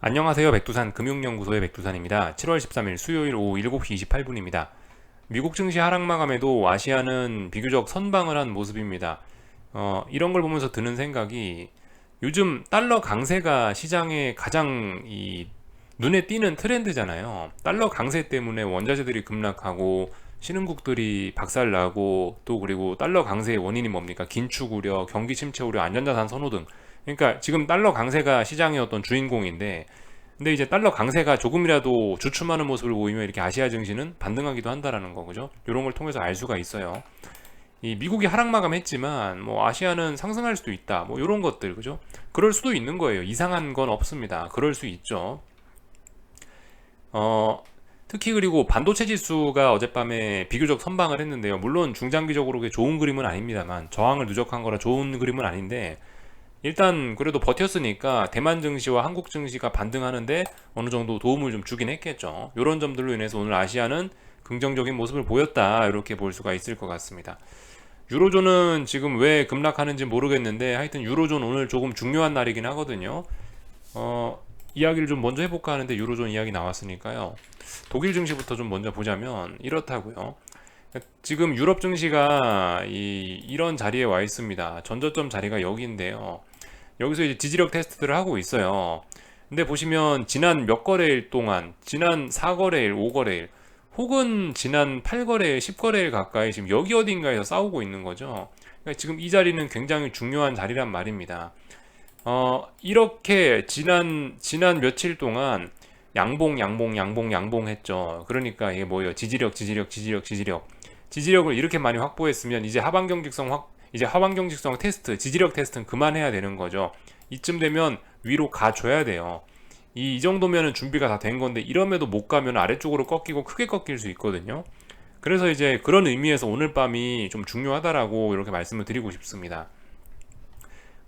안녕하세요. 백두산 금융연구소의 백두산입니다. 7월 13일 수요일 오후 7시 28분입니다. 미국 증시 하락 마감에도 아시아는 비교적 선방을 한 모습입니다. 이런 걸 보면서 드는 생각이 요즘 달러 강세가 시장에 가장 눈에 띄는 트렌드잖아요. 달러 강세 때문에 원자재들이 급락하고 신흥국들이 박살나고 또 그리고 달러 강세의 원인이 뭡니까? 긴축 우려, 경기 침체 우려, 안전자산 선호 등. 그러니까 지금 달러 강세가 시장의 어떤 주인공인데 근데 이제 달러 강세가 조금이라도 주춤하는 모습을 보이면 이렇게 아시아 증시는 반등하기도 한다라는 거 그죠? 이런 걸 통해서 알 수가 있어요. 이 미국이 하락 마감했지만 뭐 아시아는 상승할 수도 있다. 뭐 이런 것들 그죠? 그럴 수도 있는 거예요. 이상한 건 없습니다. 그럴 수 있죠. 특히 그리고 반도체 지수가 어젯밤에 비교적 선방을 했는데요. 물론 중장기적으로 그게 좋은 그림은 아닙니다만 저항을 누적한 거라 좋은 그림은 아닌데 일단 그래도 버텼으니까 대만 증시와 한국 증시가 반등하는데 어느 정도 도움을 좀 주긴 했겠죠. 이런 점들로 인해서 오늘 아시아는 긍정적인 모습을 보였다 이렇게 볼 수가 있을 것 같습니다. 유로존은 지금 왜 급락하는지 모르겠는데 하여튼 유로존 오늘 조금 중요한 날이긴 하거든요. 이야기를 좀 먼저 해볼까 하는데 유로존 이야기 나왔으니까요. 독일 증시부터 좀 먼저 보자면 이렇다고요. 지금 유럽 증시가 이런 자리에 와 있습니다. 전저점 자리가 여기인데요. 여기서 이제 지지력 테스트들을 하고 있어요. 근데 보시면 지난 몇 거래일 동안, 지난 4거래일, 5거래일, 혹은 지난 8거래일, 10거래일 가까이 지금 여기 어딘가에서 싸우고 있는 거죠. 그러니까 지금 이 자리는 굉장히 중요한 자리란 말입니다. 이렇게 지난 며칠 동안 양봉 했죠. 그러니까 이게 뭐예요? 지지력을 이렇게 많이 확보했으면 이제 하반경 직성 테스트, 지지력 테스트는 그만해야 되는 거죠. 이쯤 되면 위로 가줘야 돼요. 이 정도면은 준비가 다 된 건데 이럼에도 못 가면 아래쪽으로 꺾이고 크게 꺾일 수 있거든요. 그래서 이제 그런 의미에서 오늘 밤이 좀 중요하다라고 이렇게 말씀을 드리고 싶습니다.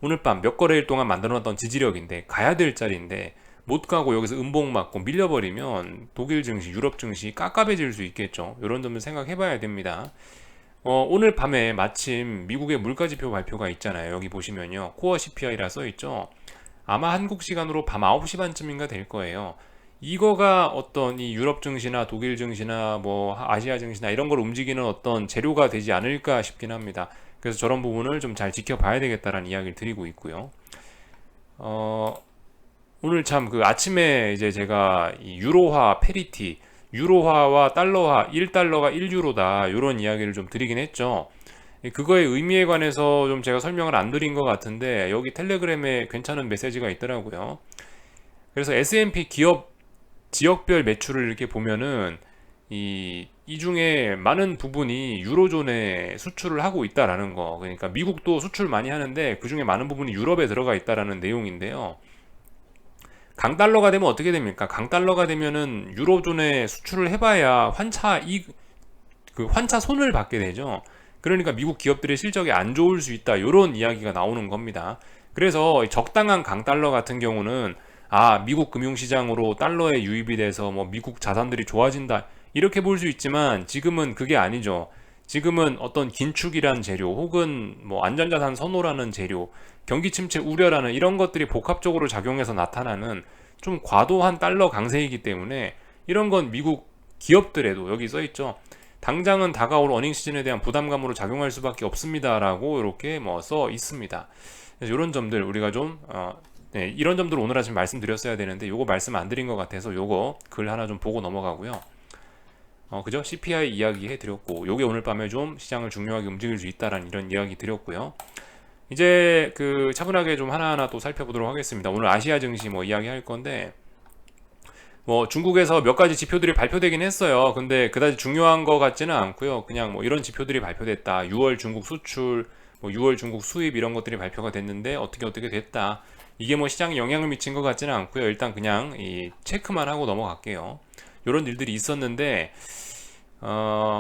오늘 밤 몇 거래일 동안 만들어놨던 지지력인데 가야 될 자리인데 못 가고 여기서 음봉 맞고 밀려버리면 독일 증시, 유럽 증시 깝깝해질 수 있겠죠. 이런 점을 생각해 봐야 됩니다. 오늘 밤에 마침 미국의 물가지표 발표가 있잖아요. 여기 보시면요. 코어 CPI라 써있죠. 아마 한국 시간으로 밤 9시 반쯤인가 될 거예요. 이거가 어떤 이 유럽 증시나 독일 증시나 뭐 아시아 증시나 이런 걸 움직이는 어떤 재료가 되지 않을까 싶긴 합니다. 그래서 저런 부분을 좀 잘 지켜봐야 되겠다라는 이야기를 드리고 있고요. 어, 오늘 참 그 아침에 이제 제가 이 유로화 페리티, 유로화와 달러화, 1달러가 1유로다 이런 이야기를 좀 드리긴 했죠. 그거의 의미에 관해서 좀 제가 설명을 안 드린 것 같은데 여기 텔레그램에 괜찮은 메시지가 있더라고요. 그래서 S&P 기업 지역별 매출을 이렇게 보면은 이 중에 많은 부분이 유로존에 수출을 하고 있다라는 거. 그러니까 미국도 수출 많이 하는데 그 중에 많은 부분이 유럽에 들어가 있다라는 내용인데요. 강달러가 되면 어떻게 됩니까? 강달러가 되면은 유로존에 수출을 해봐야 환차 손을 받게 되죠. 그러니까 미국 기업들의 실적이 안 좋을 수 있다. 이런 이야기가 나오는 겁니다. 그래서 적당한 강달러 같은 경우는 미국 금융시장으로 달러에 유입이 돼서 뭐 미국 자산들이 좋아진다. 이렇게 볼 수 있지만 지금은 그게 아니죠. 지금은 어떤 긴축이란 재료 혹은 뭐 안전자산 선호라는 재료, 경기 침체 우려라는 이런 것들이 복합적으로 작용해서 나타나는 좀 과도한 달러 강세이기 때문에 이런 건 미국 기업들에도 여기 써 있죠. 당장은 다가올 어닝 시즌에 대한 부담감으로 작용할 수밖에 없습니다라고 이렇게 뭐 써 있습니다. 그래서 이런 점들 우리가 좀 네, 이런 점들 오늘 아침 말씀드렸어야 되는데 요거 말씀 안 드린 것 같아서 요거 글 하나 좀 보고 넘어가고요. 그죠? CPI 이야기 해드렸고 요게 오늘 밤에 좀 시장을 중요하게 움직일 수 있다라는 이런 이야기 드렸고요. 이제 그 차분하게 좀 하나하나 또 살펴보도록 하겠습니다. 오늘 아시아 증시 뭐 이야기 할 건데 뭐 중국에서 몇 가지 지표들이 발표되긴 했어요. 근데 그다지 중요한 것 같지는 않고요. 그냥 뭐 이런 지표들이 발표됐다. 6월 중국 수출, 뭐 6월 중국 수입 이런 것들이 발표가 됐는데 어떻게 됐다. 이게 뭐 시장에 영향을 미친 것 같지는 않고요. 일단 그냥 이 체크만 하고 넘어갈게요. 이런 일들이 있었는데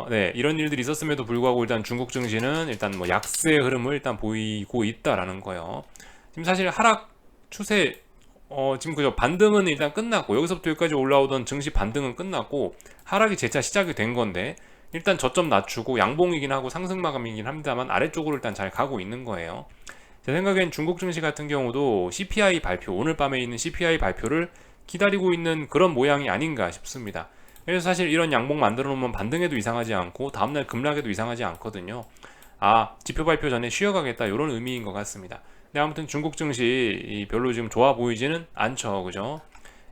네, 이런 일들이 있었음에도 불구하고 일단 중국 증시는 일단 뭐 약세의 흐름을 일단 보이고 있다라는 거예요. 지금 사실 하락 추세 지금 그저 반등은 일단 끝났고 여기서부터 여기까지 올라오던 증시 반등은 끝났고 하락이 재차 시작이 된 건데 일단 저점 낮추고 양봉이긴 하고 상승 마감이긴 합니다만 아래쪽으로 일단 잘 가고 있는 거예요. 제 생각엔 중국 증시 같은 경우도 CPI 발표 오늘 밤에 있는 CPI 발표를 기다리고 있는 그런 모양이 아닌가 싶습니다. 그래서 사실 이런 양봉 만들어 놓으면 반등에도 이상하지 않고 다음날 급락에도 이상하지 않거든요. 아, 지표 발표 전에 쉬어가겠다 이런 의미인 것 같습니다. 근데 아무튼 중국 증시 별로 지금 좋아 보이지는 않죠, 그죠?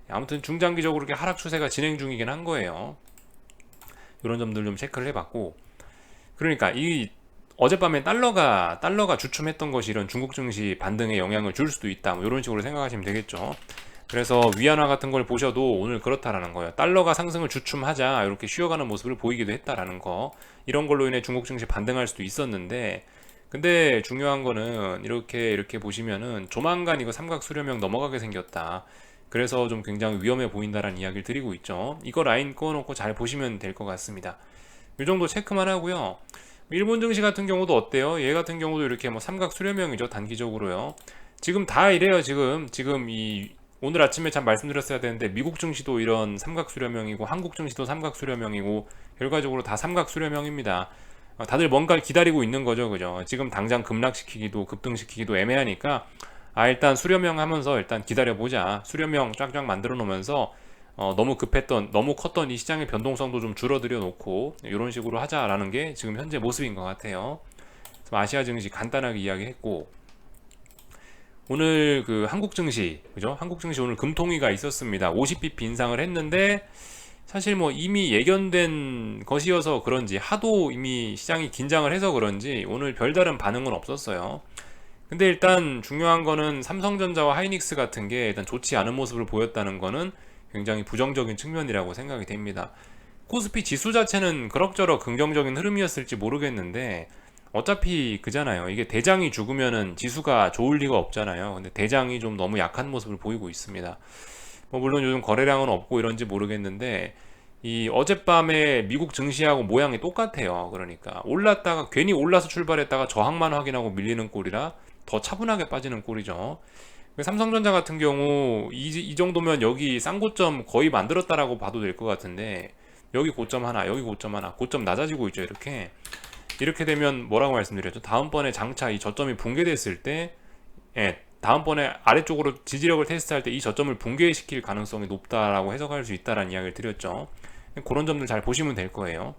아무튼 중장기적으로 이렇게 하락 추세가 진행 중이긴 한 거예요. 이런 점들 좀 체크를 해봤고, 그러니까 이 어젯밤에 달러가 주춤했던 것이 이런 중국 증시 반등에 영향을 줄 수도 있다, 뭐 이런 식으로 생각하시면 되겠죠. 그래서 위안화 같은 걸 보셔도 오늘 그렇다라는 거예요. 달러가 상승을 주춤하자 이렇게 쉬어가는 모습을 보이기도 했다라는 거. 이런 걸로 인해 중국 증시 반등할 수도 있었는데, 근데 중요한 거는 이렇게 보시면은 조만간 이거 삼각 수렴형 넘어가게 생겼다. 그래서 좀 굉장히 위험해 보인다라는 이야기를 드리고 있죠. 이거 라인 꺼놓고 잘 보시면 될 것 같습니다. 이 정도 체크만 하고요. 일본 증시 같은 경우도 어때요? 얘 같은 경우도 이렇게 뭐 삼각 수렴형이죠, 단기적으로요. 지금 다 이래요. 지금 이 오늘 아침에 참 말씀드렸어야 되는데, 미국 증시도 이런 삼각 수렴형이고 한국 증시도 삼각 수렴형이고 결과적으로 다 삼각 수렴형입니다. 다들 뭔가를 기다리고 있는 거죠, 그죠? 지금 당장 급락시키기도 급등시키기도 애매하니까, 일단 수렴형 하면서 일단 기다려보자. 수렴형 쫙쫙 만들어 놓으면서 너무 컸던 이 시장의 변동성도 좀 줄어들여 놓고 이런 식으로 하자라는 게 지금 현재 모습인 것 같아요. 아시아 증시 간단하게 이야기했고, 오늘 그 한국 증시, 그죠? 한국 증시 오늘 금통위가 있었습니다. 50bp 인상을 했는데, 사실 뭐 이미 예견된 것이어서 그런지, 하도 이미 시장이 긴장을 해서 그런지 오늘 별다른 반응은 없었어요. 근데 일단 중요한 거는 삼성전자와 하이닉스 같은 게 일단 좋지 않은 모습을 보였다는 거는 굉장히 부정적인 측면이라고 생각이 됩니다. 코스피 지수 자체는 그럭저럭 긍정적인 흐름이었을지 모르겠는데, 어차피 그잖아요. 이게 대장이 죽으면은 지수가 좋을 리가 없잖아요. 근데 대장이 좀 너무 약한 모습을 보이고 있습니다. 뭐 물론 요즘 거래량은 없고 이런지 모르겠는데, 이 어젯밤에 미국 증시하고 모양이 똑같아요. 그러니까 올랐다가 괜히 올라서 출발했다가 저항만 확인하고 밀리는 꼴이라 더 차분하게 빠지는 꼴이죠. 삼성전자 같은 경우 이 정도면 여기 쌍고점 거의 만들었다라고 봐도 될 것 같은데, 여기 고점 하나, 여기 고점 하나, 고점 낮아지고 있죠. 이렇게 되면 뭐라고 말씀드렸죠? 다음번에 장차 이 저점이 붕괴됐을 때, 다음번에 아래쪽으로 지지력을 테스트할 때 이 저점을 붕괴시킬 가능성이 높다라고 해석할 수 있다라는 이야기를 드렸죠. 그런 점들 잘 보시면 될 거예요.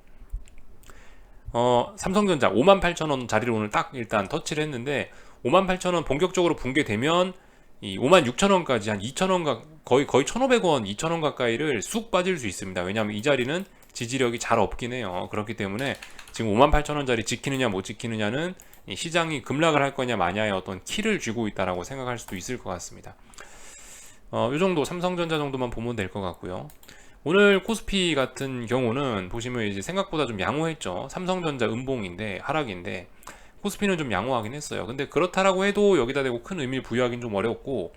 삼성전자 58,000원 자리를 오늘 딱 일단 터치를 했는데, 58,000원 본격적으로 붕괴되면 이 56,000원까지 한 2,000원 거의 1,500원, 2,000원 가까이를 쑥 빠질 수 있습니다. 왜냐하면 이 자리는 지지력이 잘 없긴 해요. 그렇기 때문에 지금 58,000원짜리 지키느냐 못 지키느냐는 이 시장이 급락을 할 거냐 마냐의 어떤 키를 쥐고 있다라고 생각할 수도 있을 것 같습니다. 이 정도 삼성전자 정도만 보면 될 것 같고요. 오늘 코스피 같은 경우는 보시면 이제 생각보다 좀 양호했죠. 삼성전자 음봉인데 하락인데 코스피는 좀 양호하긴 했어요. 근데 그렇다라고 해도 여기다 대고 큰 의미를 부여하기는 좀 어렵고,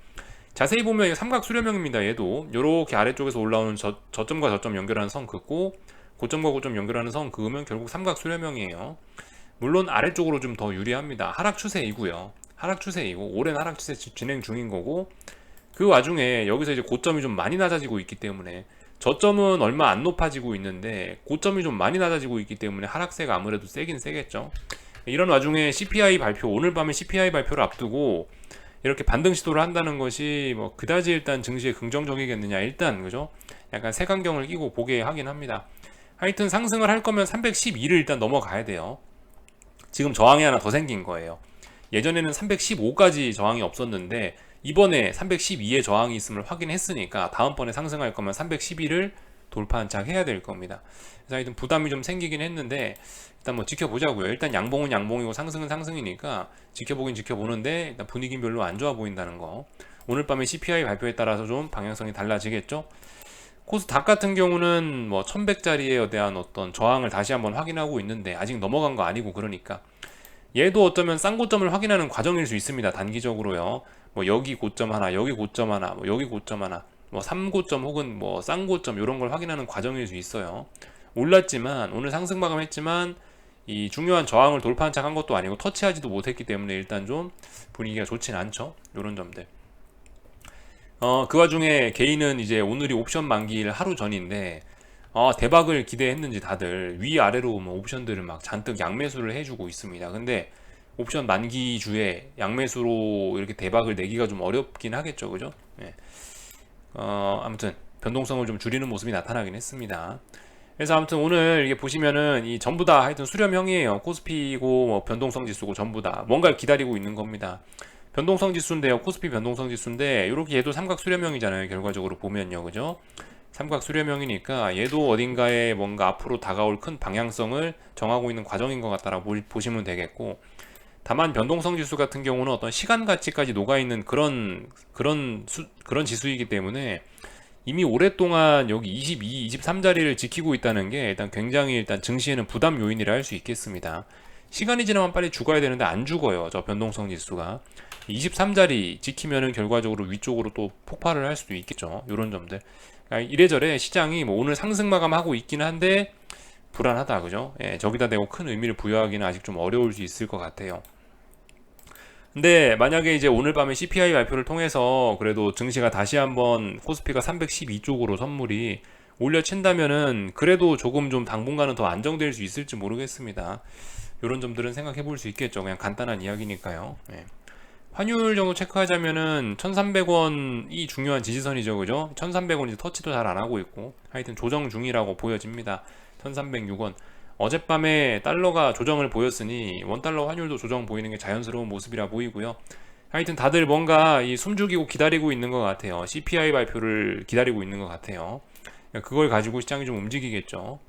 자세히 보면 삼각 수렴형입니다. 얘도 이렇게 아래쪽에서 올라오는 저점과 저점 연결하는 선 긋고 고점과 고점 연결하는 선 그으면 결국 삼각 수렴형이에요. 물론 아래쪽으로 좀 더 유리합니다. 하락 추세이고요. 하락 추세이고 오랜 하락 추세 진행 중인 거고, 그 와중에 여기서 이제 고점이 좀 많이 낮아지고 있기 때문에, 저점은 얼마 안 높아지고 있는데 고점이 좀 많이 낮아지고 있기 때문에 하락세가 아무래도 세긴 세겠죠. 이런 와중에 CPI 발표, 오늘 밤에 CPI 발표를 앞두고 이렇게 반등 시도를 한다는 것이 뭐 그다지 일단 증시에 긍정적이겠느냐, 일단 그죠? 약간 색안경을 끼고 보게 하긴 합니다. 하여튼 상승을 할 거면 312를 일단 넘어가야 돼요. 지금 저항이 하나 더 생긴 거예요. 예전에는 315까지 저항이 없었는데 이번에 312에 저항이 있음을 확인했으니까 다음번에 상승할 거면 311을 돌파한착 해야 될 겁니다. 그래서 하여튼 부담이 좀 생기긴 했는데 일단 뭐 지켜보자고요. 일단 양봉은 양봉이고 상승은 상승이니까 지켜보긴 지켜보는데, 일단 분위기는 별로 안 좋아 보인다는 거. 오늘 밤에 CPI 발표에 따라서 좀 방향성이 달라지겠죠. 코스닥 같은 경우는 뭐 1100짜리에 대한 어떤 저항을 다시 한번 확인하고 있는데 아직 넘어간 거 아니고, 그러니까 얘도 어쩌면 쌍고점을 확인하는 과정일 수 있습니다. 단기적으로요. 뭐 여기 고점 하나, 여기 고점 하나, 뭐 여기 고점 하나, 뭐 3고점 혹은 뭐 쌍고점 이런 걸 확인하는 과정일 수 있어요. 올랐지만 오늘 상승 마감했지만 이 중요한 저항을 돌파한 척 한 것도 아니고 터치하지도 못했기 때문에 일단 좀 분위기가 좋진 않죠. 이런 점들. 그 와중에 개인은 이제 오늘이 옵션 만기일 하루 전인데, 대박을 기대했는지 다들 위아래로 뭐 옵션들을 막 잔뜩 양매수를 해주고 있습니다. 근데 옵션 만기 주에 양매수로 이렇게 대박을 내기가 좀 어렵긴 하겠죠, 그죠? 예. 아무튼 변동성을 좀 줄이는 모습이 나타나긴 했습니다. 그래서 아무튼 오늘 이게 보시면은 이 전부 다 하여튼 수렴형이에요. 코스피고 뭐 변동성 지수고 전부 다 뭔가를 기다리고 있는 겁니다. 변동성 지수인데요. 코스피 변동성 지수인데 이렇게 얘도 삼각 수렴형이잖아요. 결과적으로 보면요. 그죠? 삼각 수렴형이니까 얘도 어딘가에 뭔가 앞으로 다가올 큰 방향성을 정하고 있는 과정인 것 같다라고 보시면 되겠고, 다만 변동성 지수 같은 경우는 어떤 시간 가치까지 녹아있는 그런 지수이기 때문에 이미 오랫동안 여기 22, 23자리를 지키고 있다는 게 일단 굉장히 일단 증시에는 부담 요인이라 할 수 있겠습니다. 시간이 지나면 빨리 죽어야 되는데 안 죽어요. 저 변동성 지수가 23자리 지키면은 결과적으로 위쪽으로 또 폭발을 할 수도 있겠죠. 이런 점들. 그러니까 이래저래 시장이 뭐 오늘 상승 마감하고 있긴 한데 불안하다, 그죠? 예, 저기다 대고 큰 의미를 부여하기는 아직 좀 어려울 수 있을 것 같아요. 근데 만약에 이제 오늘 밤에 CPI 발표를 통해서 그래도 증시가 다시 한번 코스피가 312쪽으로 선물이 올려친다면은 그래도 조금 좀 당분간은 더 안정될 수 있을지 모르겠습니다. 이런 점들은 생각해 볼 수 있겠죠. 그냥 간단한 이야기니까요. 예. 환율 정도 체크하자면은 1300원이 중요한 지지선이죠. 그죠? 1300원 이제 터치도 잘 안 하고 있고 하여튼 조정 중이라고 보여집니다. 1306원. 어젯밤에 달러가 조정을 보였으니 원달러 환율도 조정 보이는 게 자연스러운 모습이라 보이고요. 하여튼 다들 뭔가 이 숨죽이고 기다리고 있는 것 같아요. CPI 발표를 기다리고 있는 것 같아요. 그걸 가지고 시장이 좀 움직이겠죠.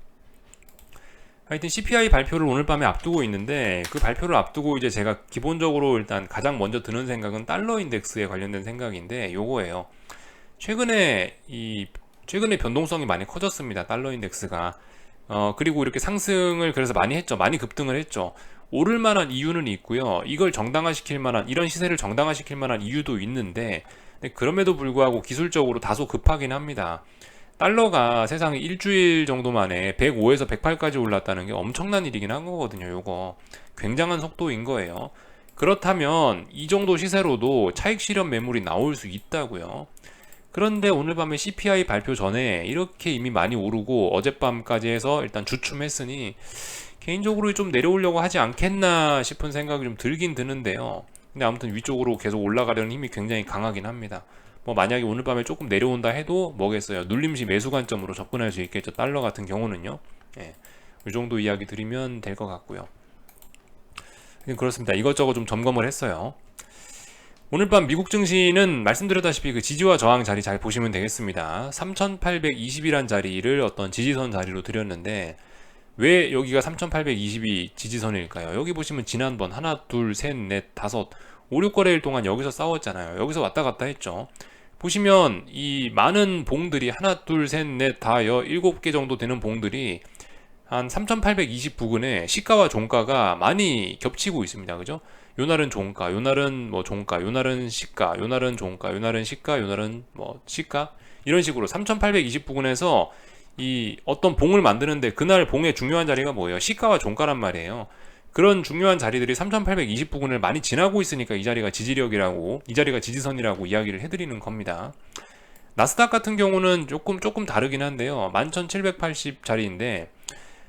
하여튼 CPI 발표를 오늘 밤에 앞두고 있는데 그 발표를 앞두고 이제 제가 기본적으로 일단 가장 먼저 드는 생각은 달러 인덱스에 관련된 생각인데 요거예요. 최근에 변동성이 많이 커졌습니다. 달러 인덱스가. 그리고 이렇게 상승을 그래서 많이 했죠. 많이 급등을 했죠. 오를 만한 이유는 있고요. 이걸 정당화시킬 만한, 이런 시세를 정당화시킬 만한 이유도 있는데, 그럼에도 불구하고 기술적으로 다소 급하긴 합니다. 달러가 세상에 일주일 정도 만에 105에서 108까지 올랐다는 게 엄청난 일이긴 한 거거든요. 요거 굉장한 속도인 거예요. 그렇다면 이 정도 시세로도 차익 실현 매물이 나올 수 있다고요. 그런데 오늘 밤에 CPI 발표 전에 이렇게 이미 많이 오르고 어젯밤까지 해서 일단 주춤했으니 개인적으로 좀 내려오려고 하지 않겠나 싶은 생각이 좀 들긴 드는데요. 근데 아무튼 위쪽으로 계속 올라가려는 힘이 굉장히 강하긴 합니다. 뭐 만약에 오늘 밤에 조금 내려온다 해도 뭐겠어요. 눌림시 매수 관점으로 접근할 수 있겠죠. 달러 같은 경우는요. 예, 이 정도 이야기 드리면 될 것 같고요. 그렇습니다. 이것저것 좀 점검을 했어요. 오늘 밤 미국 증시는 말씀드렸다시피 그 지지와 저항 자리 잘 보시면 되겠습니다. 3820이란 자리를 어떤 지지선 자리로 드렸는데 왜 여기가 3820이 지지선일까요? 여기 보시면 지난번 하나, 둘, 셋, 넷, 다섯, 5, 6거래일 동안 여기서 싸웠잖아요. 여기서 왔다 갔다 했죠. 보시면 이 많은 봉들이 하나, 둘, 셋, 넷, 다 7개 정도 되는 봉들이 한 3820 부근에 시가와 종가가 많이 겹치고 있습니다. 그죠? 요날은 종가, 요날은 뭐 종가, 요날은 시가, 요날은 종가, 요날은 시가, 요날은 뭐 시가, 이런 식으로 3820 부근에서 이 어떤 봉을 만드는데 그날 봉의 중요한 자리가 뭐예요? 시가와 종가란 말이에요. 그런 중요한 자리들이 3820 부근을 많이 지나고 있으니까 이 자리가 지지력이라고, 이 자리가 지지선이라고 이야기를 해드리는 겁니다. 나스닥 같은 경우는 조금 다르긴 한데요. 11780 자리인데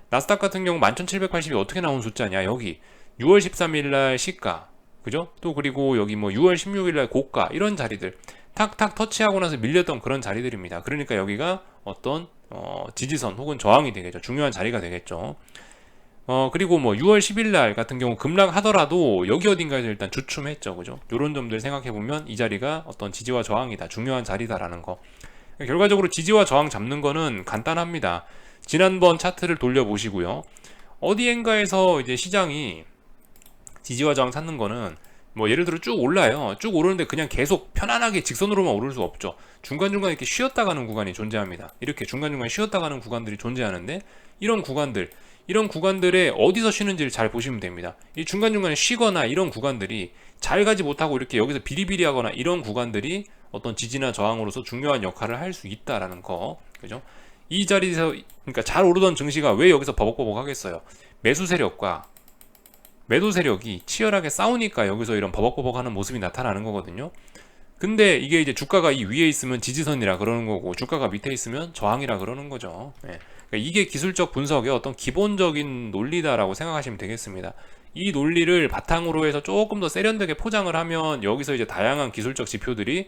나스닥 같은 경우 11780이 어떻게 나온 숫자냐? 여기 6월 13일 날 시가, 그죠? 또 그리고 여기 뭐 6월 16일 날 고가, 이런 자리들 탁탁 터치하고 나서 밀렸던 그런 자리들입니다. 그러니까 여기가 어떤 지지선 혹은 저항이 되겠죠. 중요한 자리가 되겠죠. 그리고 뭐 6월 10일 날 같은 경우 급락하더라도 여기 어딘가에서 일단 주춤했죠. 그죠? 요런 점들 생각해 보면 이 자리가 어떤 지지와 저항이다. 중요한 자리다라는 거. 결과적으로 지지와 저항 잡는 거는 간단합니다. 지난번 차트를 돌려보시고요. 어디엔가에서 이제 시장이 지지와 저항 찾는 거는 뭐 예를 들어 쭉 올라요. 쭉 오르는데 그냥 계속 편안하게 직선으로만 오를 수 없죠. 중간중간 이렇게 쉬었다 가는 구간이 존재합니다. 이렇게 중간중간 쉬었다 가는 구간들이 존재하는데 이런 구간들에 어디서 쉬는지를 잘 보시면 됩니다. 이 중간중간에 쉬거나 이런 구간들이 잘 가지 못하고 이렇게 여기서 비리비리하거나 이런 구간들이 어떤 지지나 저항으로서 중요한 역할을 할 수 있다라는 거. 그죠? 이 자리에서 그러니까 잘 오르던 증시가 왜 여기서 버벅버벅 하겠어요? 매수 세력과 매도 세력이 치열하게 싸우니까 여기서 이런 버벅버벅하는 모습이 나타나는 거거든요. 근데 이게 이제 주가가 이 위에 있으면 지지선이라 그러는 거고 주가가 밑에 있으면 저항이라 그러는 거죠. 예. 그러니까 이게 기술적 분석의 어떤 기본적인 논리다라고 생각하시면 되겠습니다. 이 논리를 바탕으로 해서 조금 더 세련되게 포장을 하면 여기서 이제 다양한 기술적 지표들이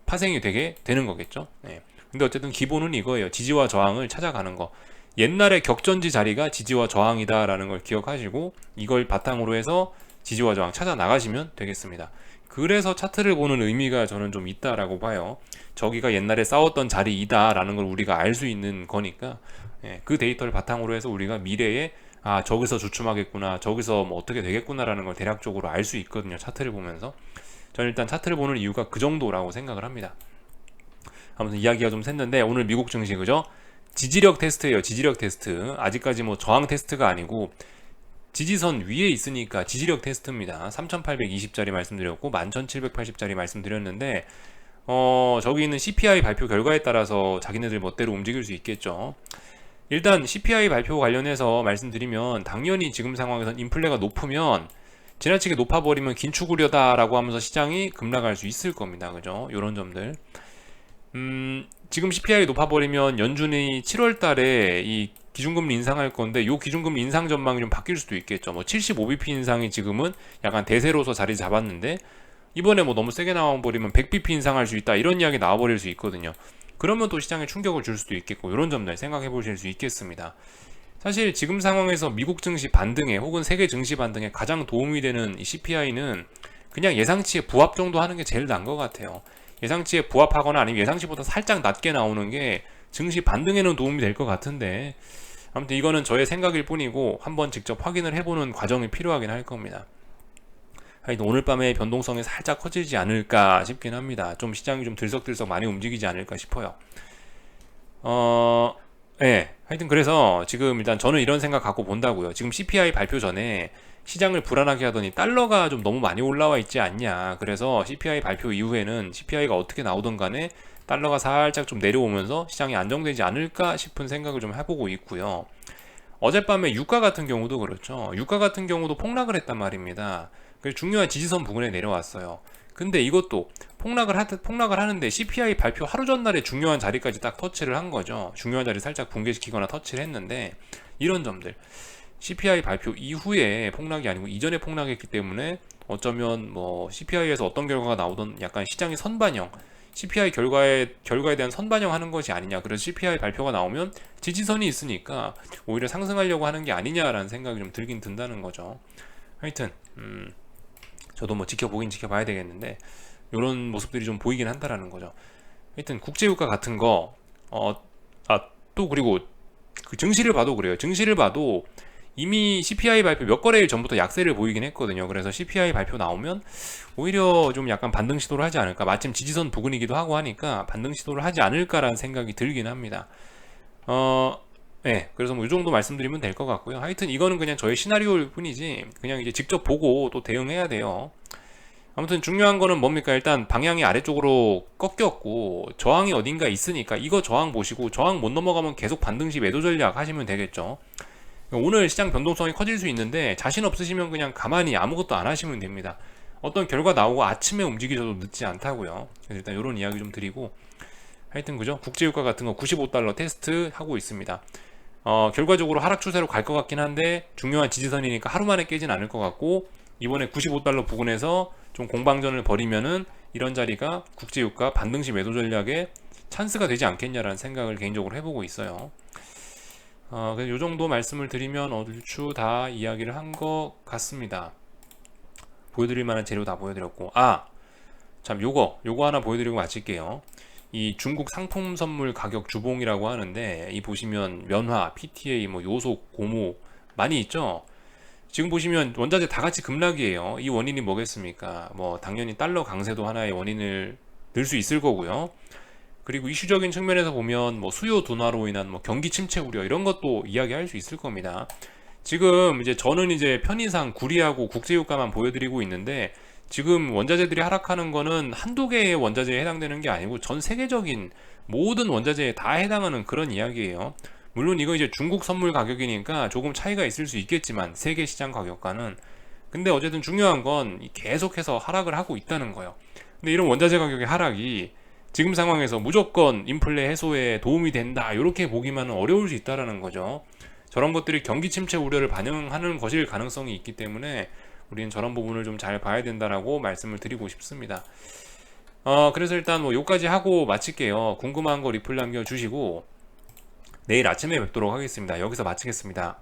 파생이 되게 되는 거겠죠. 네. 근데 어쨌든 기본은 이거예요. 지지와 저항을 찾아가는 거. 옛날에 격전지 자리가 지지와 저항이다라는 걸 기억하시고 이걸 바탕으로 해서 지지와 저항 찾아 나가시면 되겠습니다. 그래서 차트를 보는 의미가 저는 좀 있다라고 봐요. 저기가 옛날에 싸웠던 자리이다라는 걸 우리가 알 수 있는 거니까 그 데이터를 바탕으로 해서 우리가 미래에 저기서 주춤하겠구나, 저기서 뭐 어떻게 되겠구나라는 걸 대략적으로 알 수 있거든요. 차트를 보면서. 저는 일단 차트를 보는 이유가 그 정도라고 생각을 합니다. 아무튼 이야기가 좀 샜는데 오늘 미국 증시 그죠? 지지력 테스트예요. 지지력 테스트. 아직까지 뭐 저항 테스트가 아니고 지지선 위에 있으니까 지지력 테스트입니다. 3820짜리 말씀드렸고 11780짜리 말씀드렸는데 저기 있는 CPI 발표 결과에 따라서 자기네들 멋대로 움직일 수 있겠죠. 일단 CPI 발표 관련해서 말씀드리면 당연히 지금 상황에선 인플레가 높으면 지나치게 높아버리면 긴축우려다라고 하면서 시장이 급락할 수 있을 겁니다. 그죠? 요런 점들. 지금 CPI 높아버리면 연준이 7월 달에 이 기준금리 인상할 건데 요 기준금리 인상 전망이 좀 바뀔 수도 있겠죠. 뭐 75bp 인상이 지금은 약간 대세로서 자리 잡았는데 이번에 뭐 너무 세게 나와버리면 100bp 인상할 수 있다 이런 이야기 나와버릴 수 있거든요. 그러면 또 시장에 충격을 줄 수도 있겠고 이런 점들 생각해 보실 수 있겠습니다. 사실 지금 상황에서 미국 증시 반등에 혹은 세계 증시 반등에 가장 도움이 되는 이 CPI는 그냥 예상치에 부합 정도 하는 게 제일 나은 것 같아요. 예상치에 부합하거나 아니면 예상치보다 살짝 낮게 나오는 게 증시 반등에는 도움이 될 것 같은데 아무튼 이거는 저의 생각일 뿐이고 한번 직접 확인을 해보는 과정이 필요하긴 할 겁니다. 하여튼 오늘 밤에 변동성이 살짝 커지지 않을까 싶긴 합니다. 좀 시장이 좀 들썩들썩 많이 움직이지 않을까 싶어요. 네. 하여튼 그래서 지금 일단 저는 이런 생각 갖고 본다고요. 지금 CPI 발표 전에 시장을 불안하게 하더니 달러가 좀 너무 많이 올라와 있지 않냐. 그래서 CPI 발표 이후에는 CPI가 어떻게 나오든 간에 달러가 살짝 좀 내려오면서 시장이 안정되지 않을까 싶은 생각을 좀 해보고 있고요. 어젯밤에 유가 같은 경우도 그렇죠. 유가 같은 경우도 폭락을 했단 말입니다. 그래서 중요한 지지선 부근에 내려왔어요. 근데 이것도 폭락을 하는데 CPI 발표 하루 전날에 중요한 자리까지 딱 터치를 한 거죠. 중요한 자리 살짝 붕괴시키거나 터치를 했는데 이런 점들 CPI 발표 이후에 폭락이 아니고 이전에 폭락했기 때문에 어쩌면 뭐 CPI에서 어떤 결과가 나오던 약간 시장의 선반영 CPI 결과에 대한 선반영하는 것이 아니냐. 그래서 CPI 발표가 나오면 지지선이 있으니까 오히려 상승하려고 하는 게 아니냐라는 생각이 좀 들긴 든다는 거죠. 하여튼 저도 뭐 지켜봐야 되겠는데 이런 모습들이 좀 보이긴 한다라는 거죠. 하여튼 국제유가 같은 거 또 그리고 그 증시를 봐도 그래요. 증시를 봐도 이미 CPI 발표 몇 거래일 전부터 약세를 보이긴 했거든요. 그래서 CPI 발표 나오면 오히려 좀 약간 반등 시도를 하지 않을까. 마침 지지선 부근이기도 하고 하니까 반등 시도를 하지 않을까라는 생각이 들긴 합니다. 네, 그래서 뭐 이 정도 말씀드리면 될 것 같고요. 하여튼 이거는 그냥 저의 시나리오일 뿐이지 그냥 이제 직접 보고 또 대응해야 돼요. 아무튼 중요한 거는 뭡니까? 일단 방향이 아래쪽으로 꺾였고 저항이 어딘가 있으니까 이거 저항 보시고 저항 못 넘어가면 계속 반등시 매도 전략 하시면 되겠죠. 오늘 시장 변동성이 커질 수 있는데 자신 없으시면 그냥 가만히 아무것도 안 하시면 됩니다. 어떤 결과 나오고 아침에 움직이셔도 늦지 않다고요. 그래서 일단 이런 이야기 좀 드리고 하여튼 그죠? 국제유가 같은 거 95달러 테스트 하고 있습니다. 결과적으로 하락 추세로 갈 것 같긴 한데 중요한 지지선이니까 하루 만에 깨진 않을 것 같고 이번에 95달러 부근에서 좀 공방전을 벌이면은 이런 자리가 국제유가 반등시 매도 전략에 찬스가 되지 않겠냐라는 생각을 개인적으로 해보고 있어요. 그래서 요 정도 말씀을 드리면 얼추 다 이야기를 한 것 같습니다. 보여드릴 만한 재료 다 보여드렸고 참 요거 하나 보여드리고 마칠게요. 이 중국 상품 선물 가격 주봉이라고 하는데 이 보시면 면화, PTA, 뭐 요속, 고무 많이 있죠. 지금 보시면 원자재 다 같이 급락이에요. 이 원인이 뭐겠습니까? 뭐 당연히 달러 강세도 하나의 원인을 들 수 있을 거고요. 그리고 이슈적인 측면에서 보면 뭐 수요 둔화로 인한 뭐 경기 침체 우려 이런 것도 이야기할 수 있을 겁니다. 지금 이제 저는 이제 편의상 구리하고 국제유가만 보여드리고 있는데 지금 원자재들이 하락하는 거는 한두 개의 원자재에 해당되는 게 아니고 전 세계적인 모든 원자재에 다 해당하는 그런 이야기예요. 물론 이거 이제 중국 선물 가격이니까 조금 차이가 있을 수 있겠지만 세계 시장 가격과는 근데 어쨌든 중요한 건 계속해서 하락을 하고 있다는 거예요. 근데 이런 원자재 가격의 하락이 지금 상황에서 무조건 인플레 해소에 도움이 된다 이렇게 보기만은 어려울 수 있다라는 거죠. 저런 것들이 경기 침체 우려를 반영하는 것일 가능성이 있기 때문에 우리는 저런 부분을 좀 잘 봐야 된다라고 말씀을 드리고 싶습니다. 그래서 일단 뭐 요까지 하고 마칠게요. 궁금한 거 리플 남겨주시고 내일 아침에 뵙도록 하겠습니다. 여기서 마치겠습니다.